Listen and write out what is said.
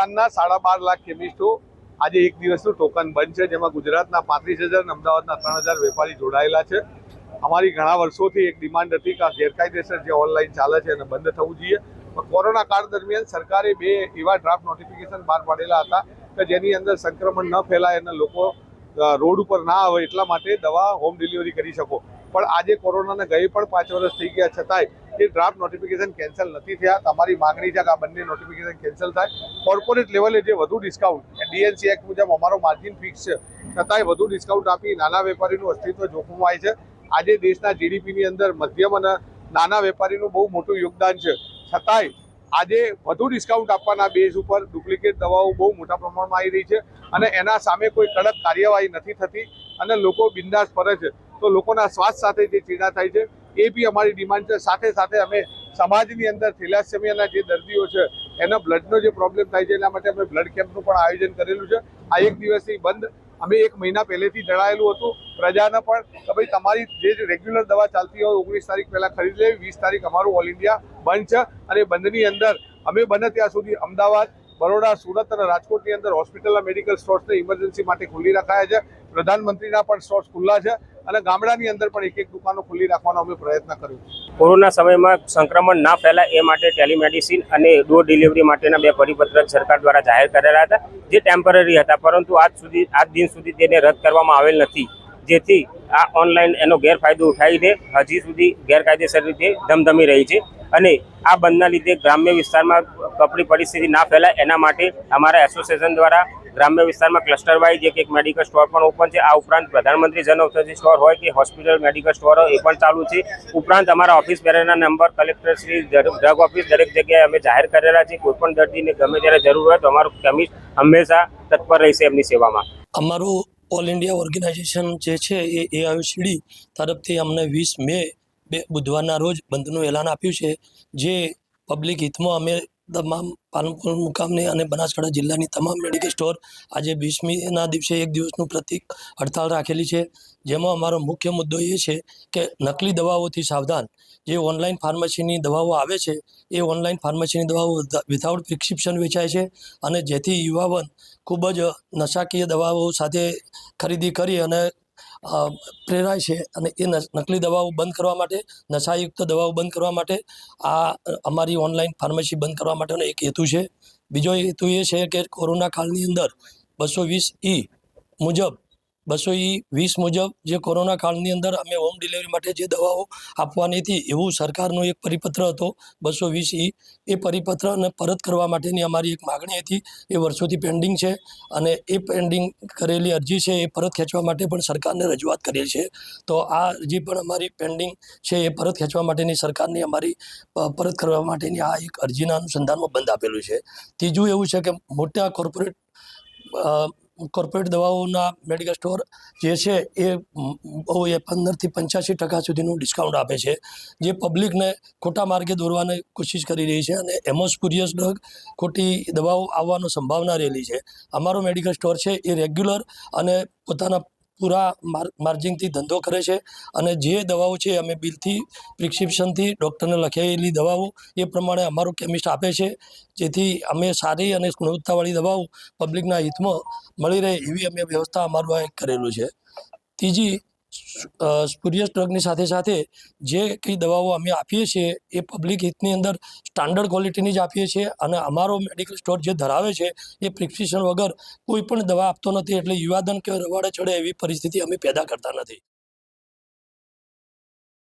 ગુજરાતના 12.5 લાખ કેમિસ્ટો આજે એક દિવસનું ટોકન બંધ છે, જેમાં ગુજરાતના 35,000 અને અમદાવાદના 3,000 વેપારી જોડાયેલા છે। અમારી ઘણા વર્ષોથી એક ડિમાન્ડ હતી કે આ ગેરકાયદેસર જે ઓનલાઈન ચાલે છે એને બંધ થવું જોઈએ। કોરોના કાળ દરમિયાન સરકારે 2 એવા ડ્રાફ્ટ નોટિફિકેશન બહાર પાડેલા હતા કે જેની અંદર સંક્રમણ ન ફેલાય અને લોકો રોડ ઉપર ના આવે એટલા માટે દવા હોમ ડિલિવરી કરી શકો। પણ આજે કોરોનાને ગયે પણ 5 વર્ષ થઈ ગયા છતાંય એ ડ્રાફ્ટ નોટિફિકેશન કેન્સલ નથી થયા। તમારી માંગણી છે કે આ બંને નોટિફિકેશન કેન્સલ થાય। કોર્પોરેટ લેવલે જે વધુ ડિસ્કાઉન્ટ ડીએનસી એક્ટ મુજબ અમારો માર્જિન ફિક્સ છે, છતાંય વધુ ડિસ્કાઉન્ટ આપી નાના વેપારીનું અસ્તિત્વ જોખમાય છે। આજે દેશના જીડીપીની અંદર મધ્યમ અને નાના વેપારીનું બહુ મોટું યોગદાન છે, છતાંય આજે વધુ ડિસ્કાઉન્ટ આપવાના બેઝ ઉપર ડુપ્લિકેટ દવાઓ બહુ મોટા પ્રમાણમાં આવી રહી છે અને એના સામે કોઈ કડક કાર્યવાહી નથી થતી અને લોકો બિંદાસ ફરે છે। તો લોકોના સ્વાસ્થ્ય સાથે જે ચીડા થાય છે એ બી અમારી ડિમાન્ડ છે। સાથે સાથે અમે સમાજની અંદર થેલેસેમિયાના જે દર્દીઓ છે એના બ્લડનો જે પ્રોબ્લેમ થાય છે એના માટે અમે બ્લડ કેમ્પનું પણ આયોજન કરેલું છે। આ એક દિવસની બંધ અમે 1 મહિના પહેલેથી જણાયેલું હતું પ્રજાને પણ કે ભાઈ તમારી જે રેગ્યુલર દવા ચાલતી હોય 19 તારીખ પહેલાં ખરીદ લેવી, 20 તારીખ અમારું ઓલ ઇન્ડિયા બંધ છે અને બંધની અંદર અમે બને ત્યાં સુધી અમદાવાદ, બરોડા, સુરત અને રાજકોટની અંદર હોસ્પિટલના મેડિકલ સ્ટોર્સને ઇમરજન્સી માટે ખુલ્લી રખાયા છે। પ્રધાનમંત્રીના પણ સ્ટોર્સ ખુલ્લા છે અને ગામડાની અંદર પણ એક દુકાનો ખુલ્લી રાખવાનો અમે પ્રયત્ન કર્યો છે। કોરોના સમયમાં સંક્રમણ ના ફેલાય એ માટે ટેલિમેડિસિન અને ડોર ડિલિવરી માટેના 2 પરિપત્ર સરકાર દ્વારા જાહેર કરેલા હતા, જે ટેમ્પરરી હતા, પરંતુ આજ દિન સુધી તેને રદ કરવામાં આવેલ નથી, જેથી આ ઓનલાઈન એનો ગેરફાયદો ઉઠાવીને હજી સુધી ગેરકાયદેસર રીતે ધમધમી રહી છે અને આ બંધના લીધે ગ્રામ્ય વિસ્તારમાં કપરી પરિસ્થિતિ ના ફેલાય એના માટે અમારા એસોસિએશન દ્વારા ગ્રામ્ય વિસ્તારમાં ક્લસ્ટર વાઇઝ એક મેડિકલ સ્ટોર પણ ઓપન છે। આ ઉપરાંત પ્રધાનમંત્રી જન ઔષધિ સ્ટોર હોય કે હોસ્પિટલ મેડિકલ સ્ટોર હોય એ પણ ચાલુ છે। ઉપરાંત અમારા ઓફિસ બેરના number collector Shri drug office દરેક જગ્યાએ અમે જાહેર કરેલા છે। કોઈ પણ દર્દીને ગમે ત્યારે જરૂર હોય તો અમારું કેમિસ્ટ હંમેશા તત્પર રહેશે એમની સેવામાં। અમારું ઓલ ઇન્ડિયા ઓર્ગેનાઇઝેશન જે છે એ એઆઈયુસીડી તરફથી અમને 20 મે બુધવારના રોજ બંધનું એલાન આપ્યું છે, જે પબ્લિક હિતમાં અમે તમામ પાલનપુર મુકામની અને બનાસકાંઠા જિલ્લાની તમામ મેડિકલ સ્ટોર આજે 20મીના દિવસે એક દિવસનું પ્રતિક હડતાળ રાખેલી છે, જેમાં અમારો મુખ્ય મુદ્દો એ છે કે નકલી દવાઓથી સાવધાન। જે ઓનલાઈન ફાર્મસીની દવાઓ આવે છે એ ઓનલાઈન ફાર્મસીની દવાઓ વિધાઉટ પ્રિસ્ક્રિપ્શન વેચાય છે અને જેથી યુવાવન ખૂબ જ નશાકીય દવાઓ સાથે ખરીદી કરી અને પ્રેરાય છે અને એ નકલી દવાઓ બંધ કરવા માટે, નશાયુક્ત દવાઓ બંધ કરવા માટે આ અમારી ઓનલાઈન ફાર્મસી બંધ કરવા માટેનો એક હેતુ છે। બીજો હેતુ એ છે કે કોરોના કાળની અંદર 220E મુજબ 220 મુજબ જે કોરોના કાળની અંદર અમે હોમ ડિલિવરી માટે જે દવાઓ આપવાની હતી એવું સરકારનો એક પરિપત્ર હતો 220E, એ પરિપત્રને પરત કરવા માટેની અમારી એક માગણી હતી, એ વર્ષોથી પેન્ડિંગ છે અને એ પેન્ડિંગ કરેલી અરજી છે એ પરત ખેંચવા માટે પણ સરકારને રજૂઆત કરેલ છે। તો આ અરજી પણ અમારી પેન્ડિંગ છે એ પરત ખેંચવા માટેની સરકારની અમારી પરત કરવા માટેની આ એક અરજીના અનુસંધાનમાં બંધ આપેલું છે। ત્રીજું એવું છે કે મોટા કોર્પોરેટ દવાઓના મેડિકલ સ્ટોર જે છે એ 15થી 85% સુધીનું ડિસ્કાઉન્ટ આપે છે, જે પબ્લિકને ખોટા માર્ગે દોરવાની કોશિશ કરી રહી છે અને એમોસ્પુરિયસ ડ્રગ ખોટી દવાઓ આવવાનો સંભાવના રહેલી છે। અમારો મેડિકલ સ્ટોર છે એ રેગ્યુલર અને પોતાના પૂરા માર્જિનથી ધંધો કરે છે અને જે દવાઓ છે અમે બિલથી પ્રિસ્ક્રિપ્શનથી ડૉક્ટરને લખેલી દવાઓ એ પ્રમાણે અમારો કેમિસ્ટ આપે છે, જેથી અમે સારી અને ગુણવત્તાવાળી દવાઓ પબ્લિકના હિતમાં મળી રહે એવી અમે વ્યવસ્થા અમારું આ કરેલું છે। ત્રીજી, સ્પુરિયસ ડ્રગની સાથે સાથે જે કંઈ દવાઓ અમે આપીએ છીએ એ પબ્લિક હિતની અંદર સ્ટાન્ડર્ડ ક્વોલિટીની જ આપીએ છીએ અને અમારો મેડિકલ સ્ટોર જે ધરાવે છે એ પ્રિસ્ક્રિપ્શન વગર કોઈ પણ દવા આપતો નથી, એટલે યુવાધન કે રવાડે ચડે એવી પરિસ્થિતિ અમે પેદા કરતા નથી।